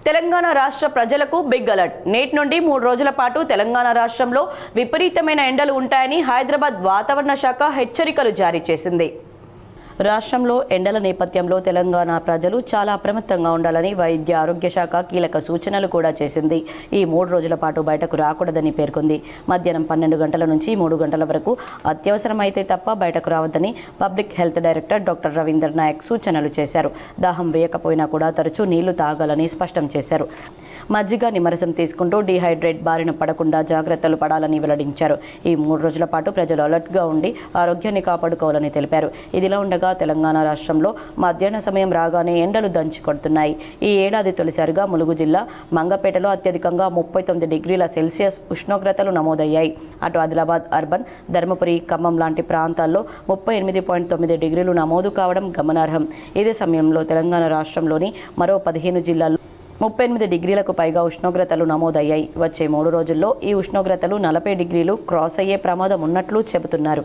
తెలంగాణ రాష్ట్ర ప్రజలకు big alert. నేటి నుండి 3 రోజుల పాటు తెలంగాణ రాష్ట్రంలో విపరీతమైన ఎండలు ఉంటాయని హైదరాబాద్ వాతావరణ శాఖ హెచ్చరికలు జారీ చేసింది. రాష్ట్రంలో ఎండల నేపథ్యంలో తెలంగాణ ప్రజలు చాలా అప్రమత్తంగా ఉండాలని వైద్య ఆరోగ్య శాఖ కీలక సూచనలు కూడా చేసింది. ఈ 3 రోజుల పాటు బయటకు రాకూడదని పేర్కొంది. మధ్యాహ్నం 12 గంటల నుంచి 3 గంటల వరకు అత్యవసరమైతే తప్ప బయటకు రావద్దని public health director doctor Ravinder Nayak సూచనలు చేశారు. దాహం వేయకపోయినా కూడా తరచూ నీళ్లు తాగాలని స్పష్టం చేశారు. మజ్జిగ నిమ్మరసం తీసుకుంటూ డీహైడ్రేట్ బారిన పడకుండా జాగ్రత్తలు పడాలని వెల్లడించారు. ఈ 3 రోజుల పాటు ప్రజలు అలర్ట్గా ఉండి ఆరోగ్యాన్ని కాపాడుకోవాలని తెలిపారు. ఇదిలా ఉండగా తెలంగాణ రాష్ట్రంలో మధ్యాహ్న సమయం రాగానే ఎండలు దంచి కొడుతున్నాయి. ఈ ఏడాది తొలిసారిగా ములుగు జిల్లా మంగపేటలో అత్యధికంగా 39 డిగ్రీల సెల్సియస్ ఉష్ణోగ్రతలు నమోదయ్యాయి. అటు ఆదిలాబాద్ అర్బన్, ధర్మపురి, ఖమ్మం లాంటి ప్రాంతాల్లో 38.9 డిగ్రీలు నమోదు కావడం గమనార్హం. ఇదే సమయంలో తెలంగాణ రాష్ట్రంలోని మరో 15 జిల్లాల్లో 38 డిగ్రీలకు పైగా ఉష్ణోగ్రతలు నమోదయ్యాయి. వచ్చే 3 రోజుల్లో ఈ ఉష్ణోగ్రతలు 40 డిగ్రీలు క్రాస్ అయ్యే ప్రమాదం ఉన్నట్లు చెబుతున్నారు.